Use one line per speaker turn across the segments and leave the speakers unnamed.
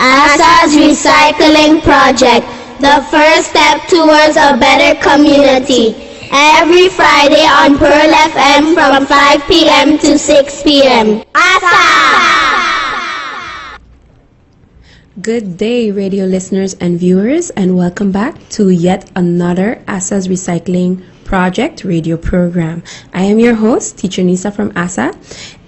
ASA's recycling project, the first step towards a better community. Every Friday on PearlFM from 5 p.m. to 6 p.m. ASA!
Good day, radio listeners and viewers, and welcome back to yet another ASA's Recycling Project radio program. I am your host, Teacher Nisa from ASA,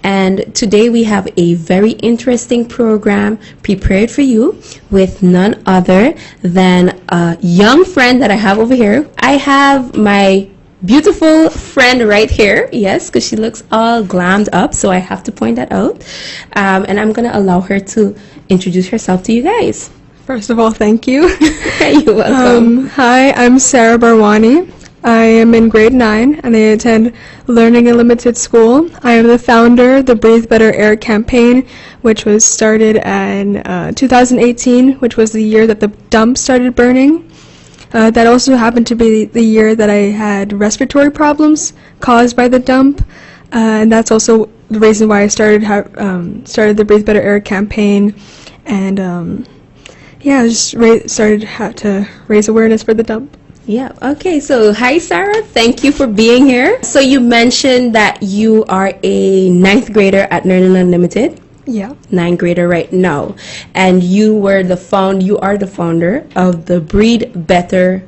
and today we have a very interesting program prepared for you with none other than a young friend that I have over here. I have my beautiful friend right here, yes, because she looks all glammed up, so I have to point that out. And I'm going to allow her to introduce herself to you guys.
First of all, thank you.
You're welcome.
Hi, I'm Sara Barwani. I am in grade 9 and I attend Learning Unlimited School. I am the founder of the Breathe Better Air campaign, which was started in 2018, which was the year that the dump started burning. That also happened to be the year that I had respiratory problems caused by the dump, and that's also the reason why I started the Breathe Better Air campaign, and I just started to raise awareness for the dump.
Yeah, okay, so hi Sara, thank you for being here. So you mentioned that you are a 9th grader at Learning Unlimited.
Yeah.
9th grader right now. And you are the founder of the Breathe Better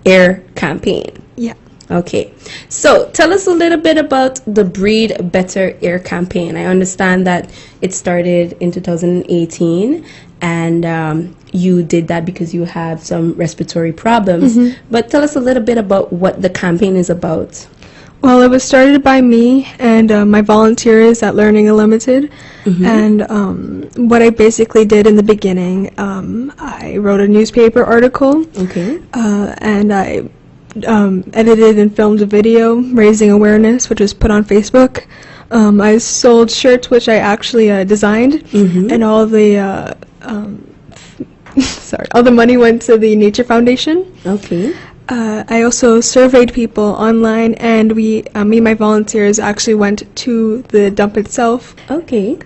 Air campaign.
Yeah.
Okay. So tell us a little bit about the Breathe Better Air campaign. I understand that it started in 2018 and you did that because you have some respiratory problems. Mm-hmm. But tell us a little bit about what the campaign is about.
Well, it was started by me and my volunteers at Learning Unlimited. Mm-hmm. And what I basically did in the beginning, I wrote a newspaper article.
Okay.
And I edited and filmed a video raising awareness, which was put on Facebook. I sold shirts, which I actually designed, mm-hmm. and all the all the money went to the Nature Foundation.
Okay.
I also surveyed people online, and me and my volunteers actually went to the dump itself.
Okay.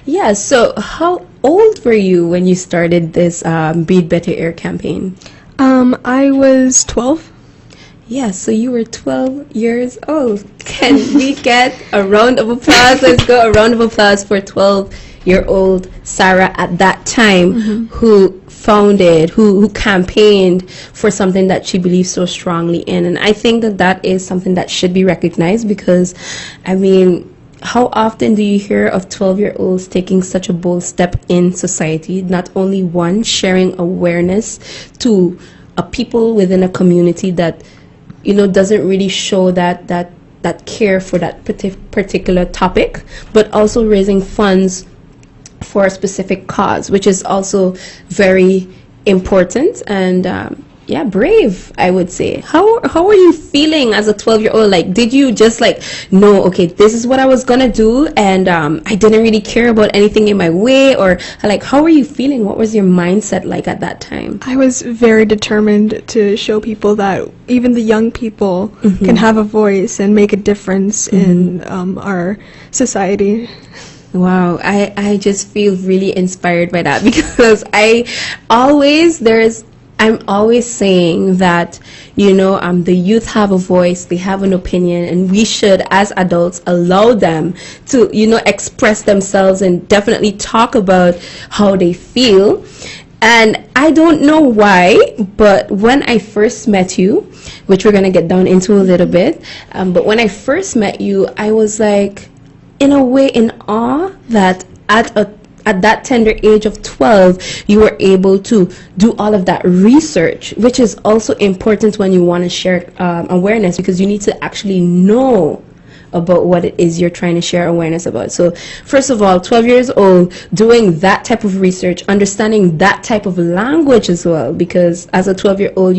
Yeah, so how old were you when you started this Breathe Better Air campaign?
I was 12.
Yeah, so you were 12 years old. Can we get a round of applause? Let's go, a round of applause for 12-year-old Sara at that time, mm-hmm. who campaigned for something that she believes so strongly in. And I think that is something that should be recognized because, I mean, how often do you hear of 12-year-olds taking such a bold step in society? Not only one, sharing awareness to a people within a community that, you know, doesn't really show that care for that particular topic, but also raising funds for a specific cause, which is also very important and brave, I would say. How are you feeling as a 12-year-old? Like, did you just know, okay, this is what I was gonna do, and I didn't really care about anything in my way, or how are you feeling? What was your mindset like at that time?
I was very determined to show people that even the young people mm-hmm. can have a voice and make a difference mm-hmm. in our society.
Wow, I just feel really inspired by that because I'm always saying that, the youth have a voice, they have an opinion, and we should, as adults, allow them to, express themselves and definitely talk about how they feel. And I don't know why, but when I first met you, which we're going to get down into a little bit, but when I first met you, I was in a way in awe that at that tender age of 12, you were able to do all of that research, which is also important when you want to share awareness, because you need to actually know about what it is you're trying to share awareness about. So first of all, 12 years old, doing that type of research, understanding that type of language as well, because as a 12-year-old,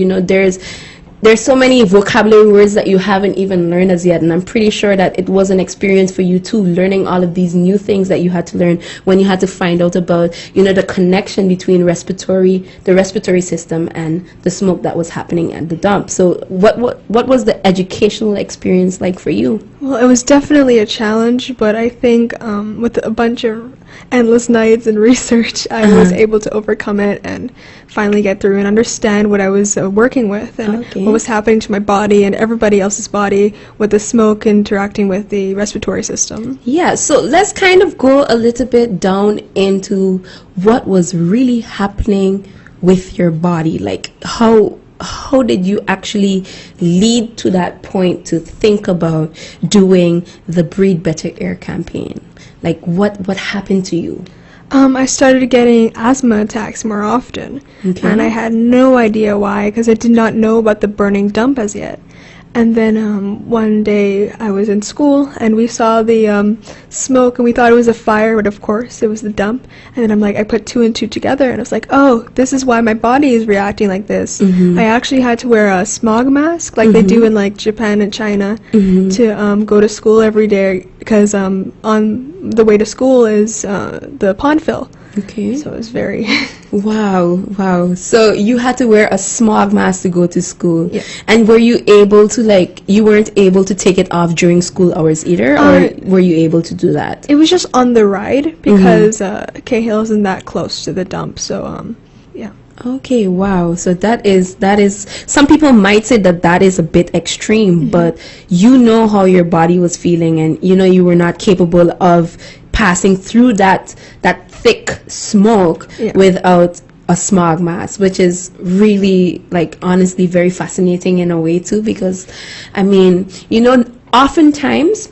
there's so many vocabulary words that you haven't even learned as yet, and I'm pretty sure that it was an experience for you too, learning all of these new things that you had to learn when you had to find out about, the connection between the respiratory system and the smoke that was happening at the dump. So what was the educational experience like for you?
Well, it was definitely a challenge, but I think with a bunch of endless nights and research, I was able to overcome it and finally get through and understand what I was working with and what was happening to my body and everybody else's body with the smoke interacting with the respiratory system.
Yeah, so let's kind of go a little bit down into what was really happening with your body. Like, how did you actually lead to that point to think about doing the Breathe Better Air campaign? Like, what happened to you?
I started getting asthma attacks more often, and I had no idea why, because I did not know about the burning dump as yet. And then one day I was in school and we saw the smoke and we thought it was a fire, but of course it was the dump. And then I put two and two together and I was like, oh, this is why my body is reacting like this. I actually had to wear a smog mask like they do in like Japan and China to go to school every day, because on the way to school is the pond fill.
Okay.
So it was very...
Wow. So you had to wear a smog mask to go to school.
Yeah.
And were you able to, you weren't able to take it off during school hours either? Or were you able to do that?
It was just on the ride, because Cahill isn't that close to the dump. So, yeah.
Okay, wow. So that is, some people might say that is a bit extreme, but you know how your body was feeling and you were not capable of passing through that thick smoke without a smog mask, which is really, honestly very fascinating in a way too, because oftentimes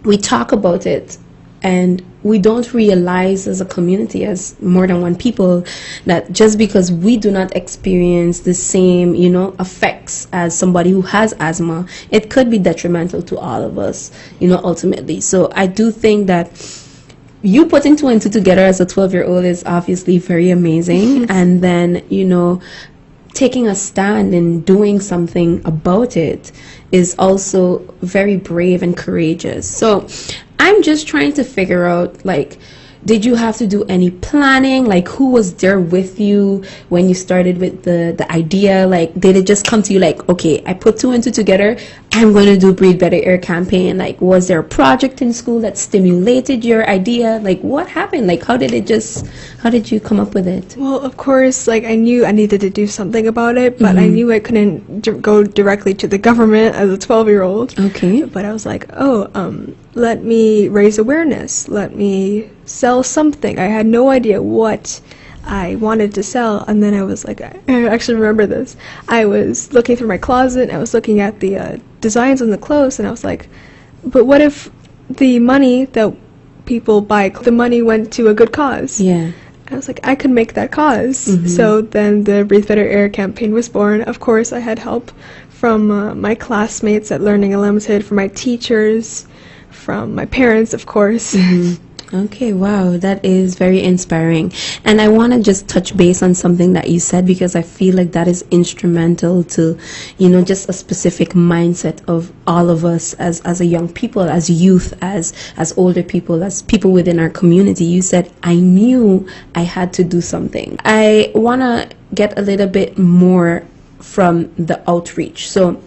we talk about it and we don't realize as a community, as more than one people, that just because we do not experience the same, effects as somebody who has asthma, it could be detrimental to all of us, ultimately. So I do think that you putting two and two together as a 12-year-old is obviously very amazing. And then, taking a stand and doing something about it is also very brave and courageous. So I'm just trying to figure out, did you have to do any planning? Who was there with you when you started with the idea? Did it just come to you okay, I put two and two together, I'm going to do Breathe Better Air campaign? Was there a project in school that stimulated your idea? What happened? How did you come up with it?
Well, of course, I knew I needed to do something about it, but I knew I couldn't go directly to the government as a 12-year-old.
Okay.
But I was let me raise awareness. Let me sell something. I had no idea what I wanted to sell, and then I was I actually remember this. I was looking through my closet, and I was looking at the designs on the clothes, and I was but what if the money that people buy, the money went to a good cause?
Yeah.
I was I could make that cause. So then the Breathe Better Air campaign was born. Of course, I had help from my classmates at Learning Unlimited, from my teachers, from my parents, of course.
Okay, wow, that is very inspiring. And I want to just touch base on something that you said, because I feel like that is instrumental to, just a specific mindset of all of us as a young people, as youth, as older people, as people within our community. You said, I knew I had to do something. I want to get a little bit more from the outreach. So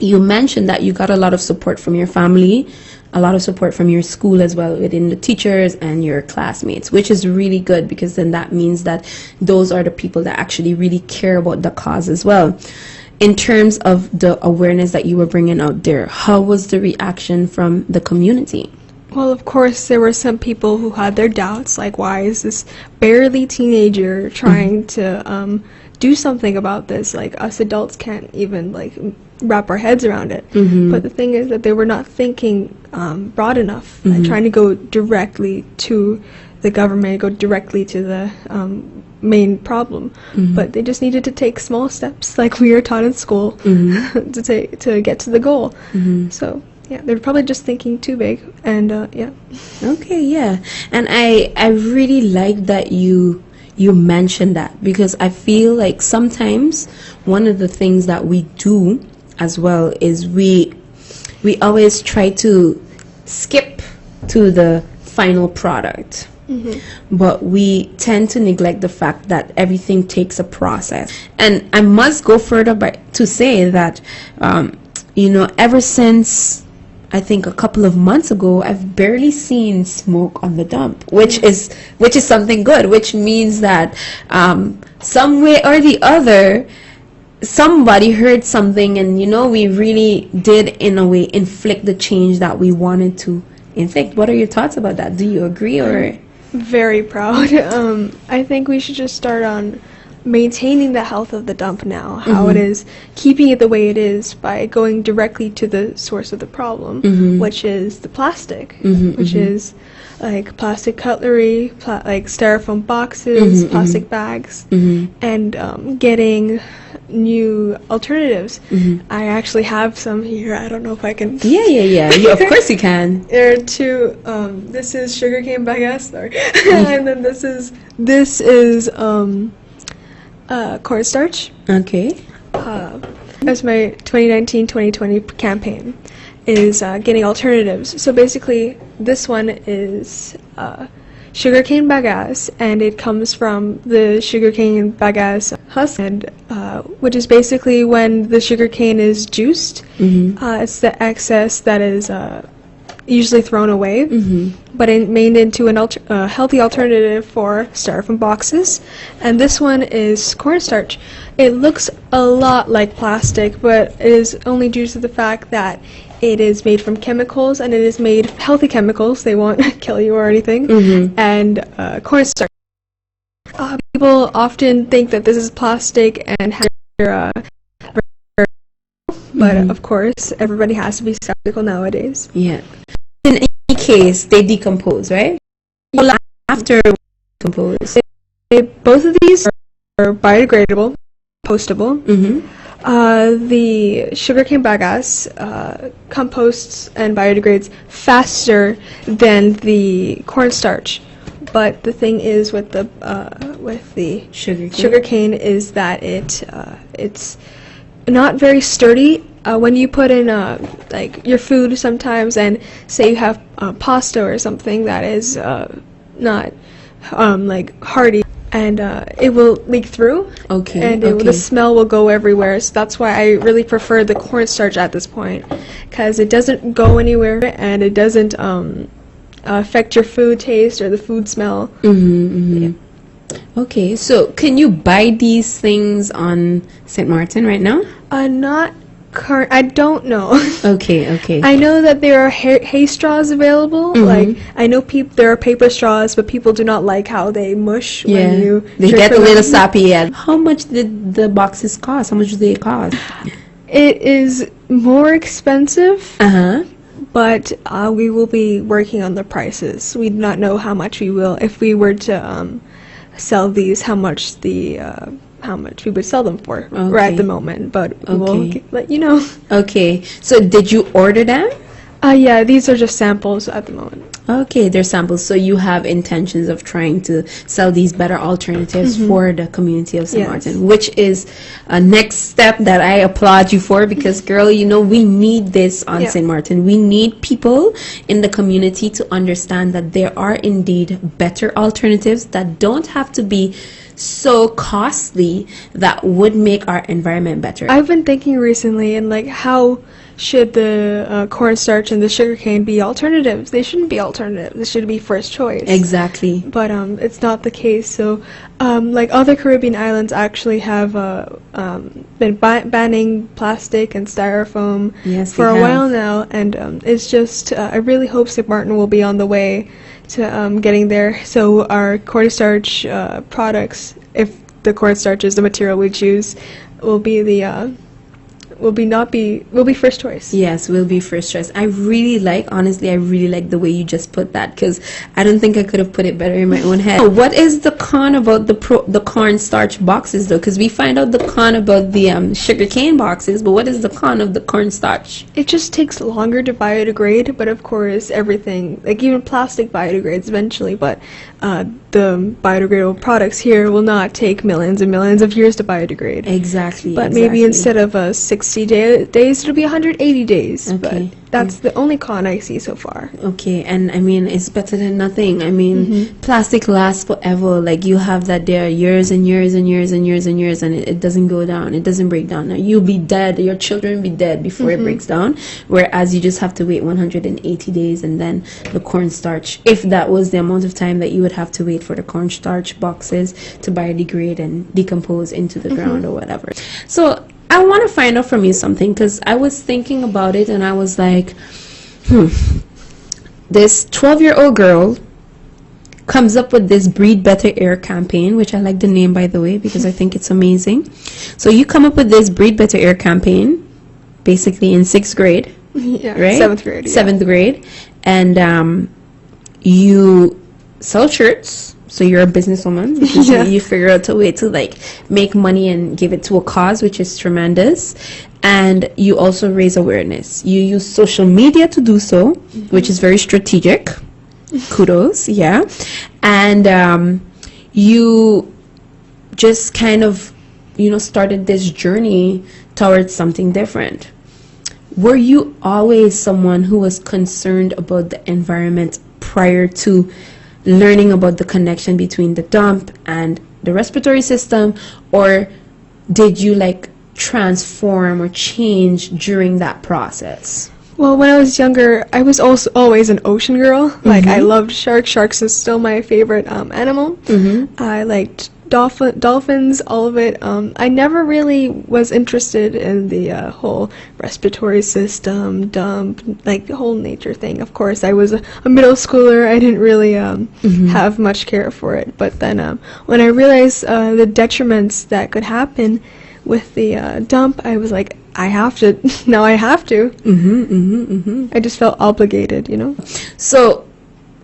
you mentioned that you got a lot of support from your family, a lot of support from your school as well, within the teachers and your classmates, which is really good, because then that means that those are the people that actually really care about the cause as well. In terms of the awareness that you were bringing out there, how was the reaction from the community?
Well, of course, there were some people who had their doubts, why is this barely teenager trying to do something about this? Us adults can't even wrap our heads around it. But the thing is that they were not thinking broad enough, trying to go directly to the government, go directly to the main problem. But they just needed to take small steps, like we are taught in school, to get to the goal. So yeah, they're probably just thinking too big, and yeah.
Okay, yeah, and I really like that you mentioned that, because I feel like sometimes one of the things that we do as well is we always try to skip to the final product. But we tend to neglect the fact that everything takes a process. And I must go further to say that ever since I think a couple of months ago, I've barely seen smoke on the dump, which is something good, which means that some way or the other, somebody heard something, and we really did in a way inflict the change that we wanted to inflict. What are your thoughts about that? Do you agree? Or
very proud. I think we should just start on maintaining the health of the dump now, how it is, keeping it the way it is by going directly to the source of the problem, which is the plastic, which is like plastic cutlery, like styrofoam boxes, plastic bags, and getting new alternatives. I actually have some here. I don't know if I can.
Yeah. Of course you can.
There are two. This is sugarcane bagasse, sorry, and then this is cornstarch.
Okay.
That's my 2019-2020 campaign, is getting alternatives. So basically, this one is sugarcane bagasse, and it comes from the sugarcane bagasse husk, and which is basically when the sugarcane is juiced. It's the excess that is usually thrown away, but made into a healthy alternative for styrofoam boxes. And this one is cornstarch. It looks a lot like plastic, but it is only due to the fact that it is made from chemicals, and it is made healthy chemicals. They won't kill you or anything. And cornstarch. People often think that this is plastic and but of course, everybody has to be skeptical nowadays.
Yeah. In any case, they decompose, right? After decompose.
Both of these are biodegradable, compostable. The sugarcane bagasse composts and biodegrades faster than the cornstarch. But the thing is with the sugarcane is that it's not very sturdy. When you put in like your food sometimes, and say you have pasta or something that is not like hearty, and it will leak through.
Okay.
And the smell will go everywhere. So that's why I really prefer the cornstarch at this point, because it doesn't go anywhere and it doesn't affect your food taste or the food smell. Yeah.
Okay, so can you buy these things on St. Martin right now?
Not I don't know.
Okay.
I know that there are hay straws available. Like, I know there are paper straws, but people do not like how they mush when you
they get a little sappy. How much did the boxes cost? How much do they cost?
It is more expensive. But we will be working on the prices. We do not know how much we will, if we were to sell these, how much we would sell them for right at the moment. But we'll let you know. Okay.
So did you order them?
Yeah, these are just samples at the moment.
Okay, they're samples. So you have intentions of trying to sell these better alternatives for the community of St. Martin, which is a next step that I applaud you for, because, girl, we need this on St. Martin. We need people in the community to understand that there are indeed better alternatives that don't have to be so costly, that would make our environment better.
I've been thinking recently, and like, how should the cornstarch and the sugarcane be alternatives? They shouldn't be alternatives. They should be first choice.
Exactly.
But it's not the case. So, like, other Caribbean islands actually have been banning plastic and styrofoam for a while now, and it's just I really hope St. Martin will be on the way to getting there. So our cornstarch products, if the cornstarch is the material we choose, will be the will be first choice.
Yes, will be first choice. Honestly, I really like the way you just put that, because I don't think I could have put it better in my own head. What is the con about the cornstarch boxes, though? Because we find out the con about the sugarcane boxes, but what is the con of the cornstarch?
It just takes longer to biodegrade, but of course everything, like even plastic biodegrades eventually, but the biodegradable products here will not take millions and millions of years to biodegrade.
Exactly.
But maybe instead of 60 days, it'll be 180 days.
Okay.
That's the only con I see so far.
Okay, and I mean, it's better than nothing. I mean, plastic lasts forever. Like, you have that there years and years and years and years and years, and it doesn't go down. It doesn't break down. Now, you'll be dead. Your children will be dead before it breaks down. Whereas you just have to wait 180 days, and then the cornstarch, if that was the amount of time that you would have to wait for the cornstarch boxes to biodegrade and decompose into the ground or whatever. So I want to find out from you something, because I was thinking about it and I was like, this 12-year-old girl comes up with this Breathe Better Air campaign, which I like the name, by the way, because I think it's amazing. So you come up with this Breathe Better Air campaign basically in 6th grade, right?
7th grade.
7th grade. And you sell shirts. So you're a businesswoman, because you figure out a way to like make money and give it to a cause, which is tremendous. And you also raise awareness. You use social media to do so, which is very strategic. Kudos, yeah. And you just kind of, started this journey towards something different. Were you always someone who was concerned about the environment prior to learning about the connection between the dump and the respiratory system, or did you like transform or change during that process?
Well, when I was younger, I was also always an ocean girl. Like, I loved sharks. Sharks is still my favorite animal. I liked dolphins, all of it. I never really was interested in the whole respiratory system, dump, like the whole nature thing. Of course, I was a middle schooler. I didn't really have much care for it. But then when I realized the detriments that could happen with the dump, I was like, I have to. Now I have to. I just felt obligated,
So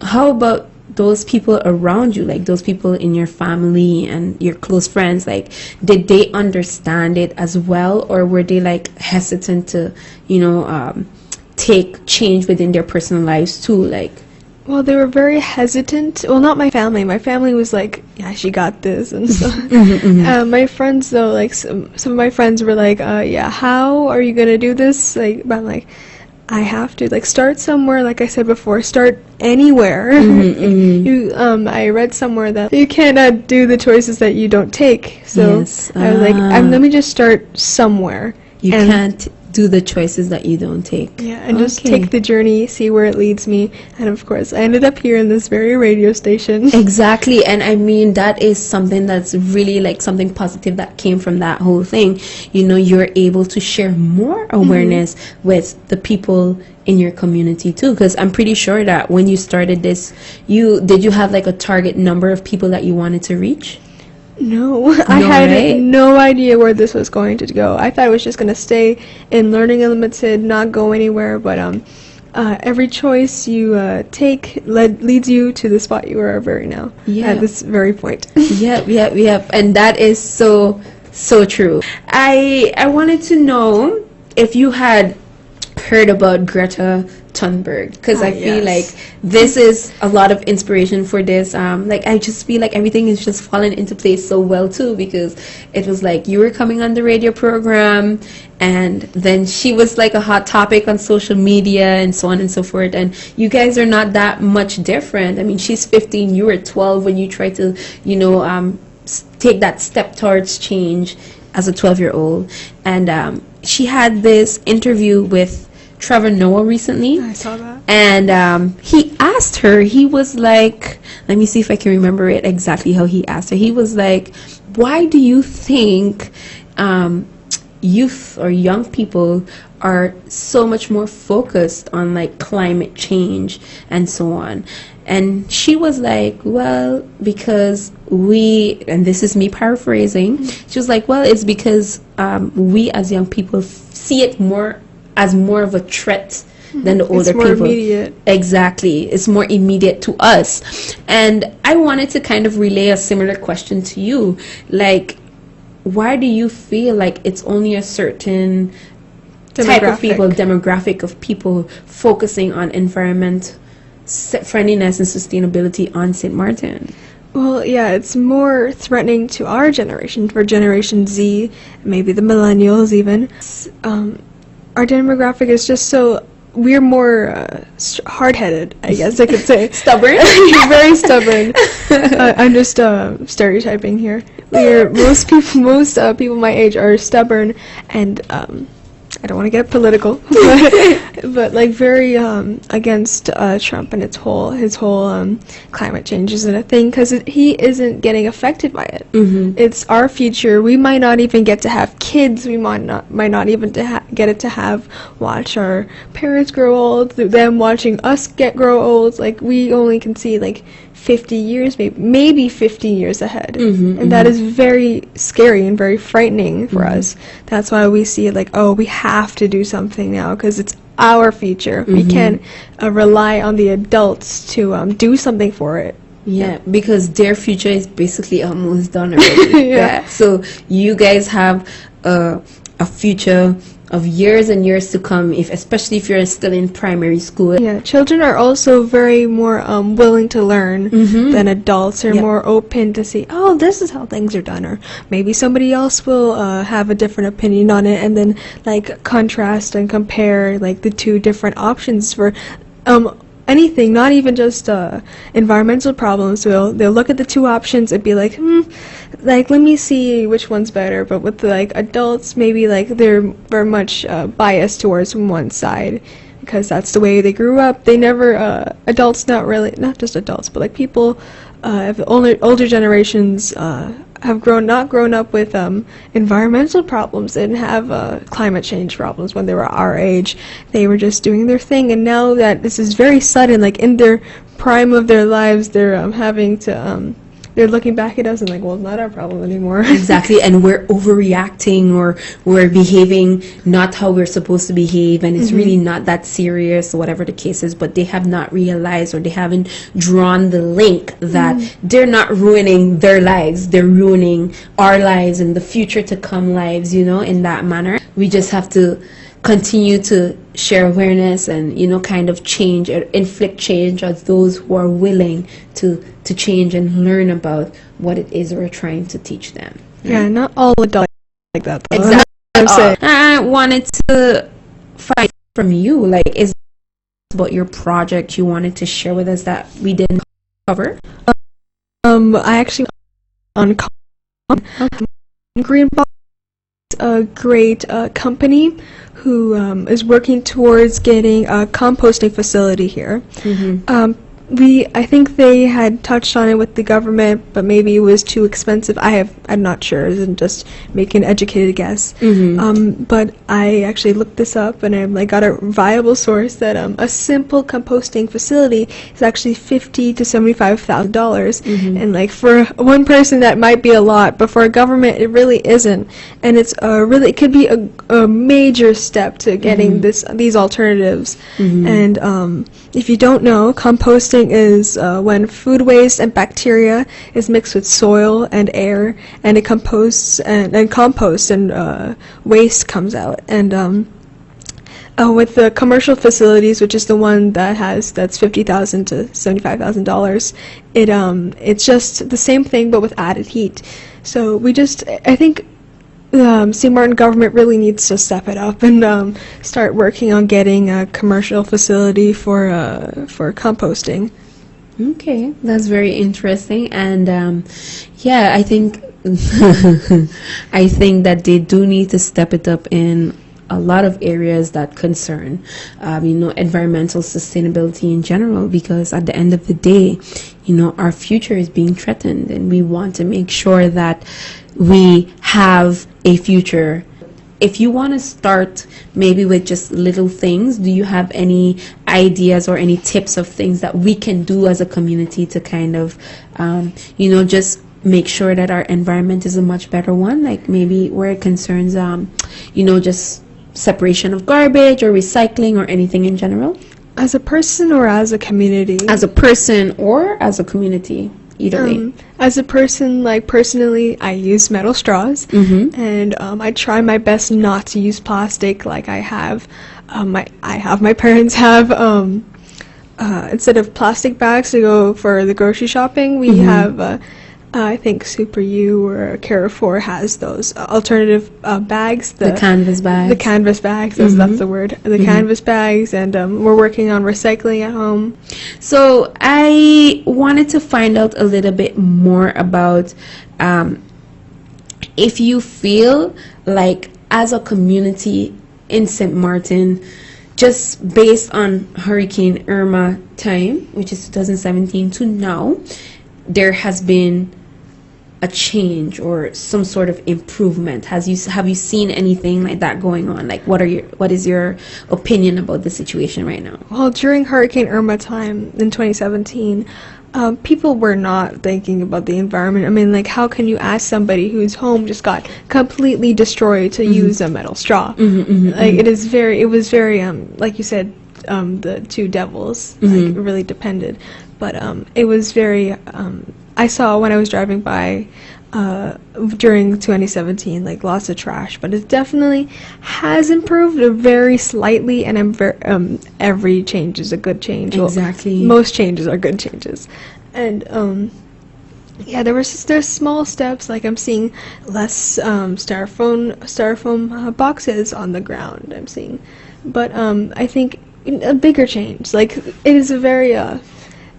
how about those people around you, like those people in your family and your close friends, like, did they understand it as well, or were they like hesitant to, take change within their personal lives too? Like,
well, they were very hesitant. Well, not my family. My family was like, yeah, she got this and stuff. My friends, though, like some of my friends were like, yeah, how are you gonna do this? Like, but I'm like, I have to, like, start somewhere. Like I said before, start anywhere. I read somewhere that you cannot do the choices that you don't take. So I was like, let me just start somewhere.
You can't do the choices that you don't take.
Yeah, and just take the journey, see where it leads me. And of course, I ended up here in this very radio station.
Exactly. And I mean, that is something that's really like something positive that came from that whole thing. You're able to share more awareness with the people in your community too, because I'm pretty sure that when you started this, did you have like a target number of people that you wanted to reach?
No, I had no idea where this was going to go. I thought it was just going to stay in Learning Unlimited, not go anywhere, but every choice you take leads you to the spot you are very now, at this very point.
Yep. And that is so true. I wanted to know if you had heard about Greta Thunberg, because I feel like this is a lot of inspiration for this. Like, I just feel like everything is just falling into place so well too, because it was like you were coming on the radio program, and then she was like a hot topic on social media and so on and so forth, and you guys are not that much different. I mean, she's 15, you were 12 when you tried to take that step towards change as a 12-year-old. And she had this interview with Trevor Noah recently.
I saw that.
And he asked her, he was like, let me see if I can remember it exactly how he asked her. He was like, why do you think youth or young people are so much more focused on like climate change and so on? And she was like, well, because and this is me paraphrasing, she was like, well, it's because we as young people see it as more of a threat than the older people.
It's more immediate.
Exactly. It's more immediate to us. And I wanted to kind of relay a similar question to you. Like, why do you feel like it's only a certain type of people, demographic of people focusing on environment friendliness and sustainability on St. Martin?
Well, yeah, it's more threatening to our generation, for Generation Z, maybe the millennials even. Our demographic is just so we're more hard-headed, I guess I could say.
Stubborn?
Very stubborn. I'm just stereotyping here. Most people my age are stubborn, and I don't want to get political, but like very against Trump and his whole climate change isn't a thing, because he isn't getting affected by it. It's our future. We might not even get to have kids. We might not even get to watch our parents grow old. Them watching us grow old. Like, we only can see like 50 years, maybe 50 years ahead. And that is very scary and very frightening for us. That's why we see it like, oh, we have to do something now, because it's our future. We can't rely on the adults to do something for it.
Yeah, because their future is basically almost done already.
Yeah.
So you guys have a future of years and years to come, especially if you're still in primary school.
Yeah, children are also very more willing to learn than adults. Are more open to see, oh, this is how things are done, or maybe somebody else will have a different opinion on it, and then like contrast and compare like the two different options for anything, not even just environmental problems. They'll look at the two options and be like, like, let me see which one's better. But with like adults, maybe like they're very much biased towards one side, because that's the way they grew up. They never adults, not just adults, but like people of older generations have not grown up with environmental problems. They didn't have climate change problems when they were our age. They were just doing their thing, and now that this is very sudden, like in their prime of their lives, they're having to they're looking back at us and like, well, it's not our problem anymore.
Exactly, and we're overreacting, or we're behaving not how we're supposed to behave, and it's really not that serious, whatever the case is. But they have not realized, or they haven't drawn the link that they're not ruining their lives, they're ruining our lives and the future to come lives, in that manner. We just have to continue to share awareness and, kind of change or inflict change as those who are willing to change and learn about what it is we're trying to teach them.
Yeah, not all adults like that, though.
Exactly. I wanted to find from you, like, is about your project you wanted to share with us that we didn't cover?
I actually on Green Box, a great company who is working towards getting a composting facility here. I think they had touched on it with the government, but maybe it was too expensive. I'm not sure. I didn't just make an educated guess. But I actually looked this up, and I got a viable source that a simple composting facility is actually $50,000 to $75,000. And like for one person that might be a lot, but for a government it really isn't. And it's it could be a major step to getting these alternatives. And if you don't know, composting is when food waste and bacteria is mixed with soil and air, and it composts and compost, and waste comes out. And with the commercial facilities, which is the one that's $50,000 to $75,000, it's just the same thing but with added heat. So I think St. Martin government really needs to step it up and start working on getting a commercial facility for composting.
Okay, that's very interesting, and I think I think that they do need to step it up in a lot of areas that concern environmental sustainability in general, because at the end of the day, our future is being threatened, and we want to make sure that we have a future. If you want to start maybe with just little things, do you have any ideas or any tips of things that we can do as a community to kind of, just make sure that our environment is a much better one? Like maybe where it concerns, just separation of garbage or recycling or anything in general?
As a person or as a community?
As a person or as a community. Either way.
As a person, personally, I use metal straws, and I try my best not to use plastic. Like my parents have instead of plastic bags to go for the grocery shopping, we have I think Super U or Carrefour has those alternative bags.
The canvas bags.
The canvas bags, that's the word. The canvas bags, and we're working on recycling at home.
So I wanted to find out a little bit more about if you feel like as a community in St. Martin, just based on Hurricane Irma time, which is 2017 to now, there has been a change or some sort of improvement. Have you seen anything like that going on? Like, what is your opinion about the situation right now?
Well, during Hurricane Irma time in 2017, people were not thinking about the environment. I mean, like, how can you ask somebody whose home just got completely destroyed to use a metal straw? Like, it was very, like you said, the two devils, like, it really depended. But it was very, I saw when I was driving by during 2017, like, lots of trash, but it definitely has improved very slightly, and every change is a good change.
Exactly.
Well, most changes are good changes. And yeah, there's small steps, like I'm seeing less styrofoam boxes on the ground, I'm seeing. But I think a bigger change, like, it is a very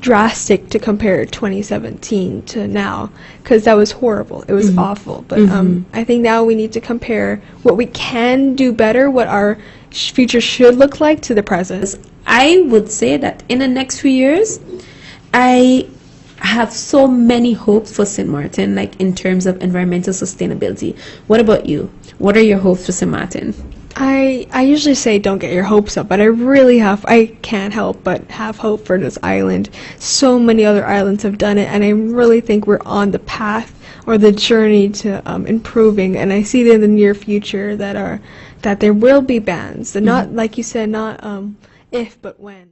drastic to compare 2017 to now, because that was horrible. It was awful. But I think now we need to compare what we can do better, what our future should look like, to the present.
I would say that in the next few years, I have so many hopes for St. Martin, like, in terms of environmental sustainability. What about you? What are your hopes for St. Martin?
I usually say don't get your hopes up, but I can't help but have hope for this island. So many other islands have done it, and I really think we're on the path or the journey to improving, and I see it in the near future that there will be bans. They're not, like you said, not if but when.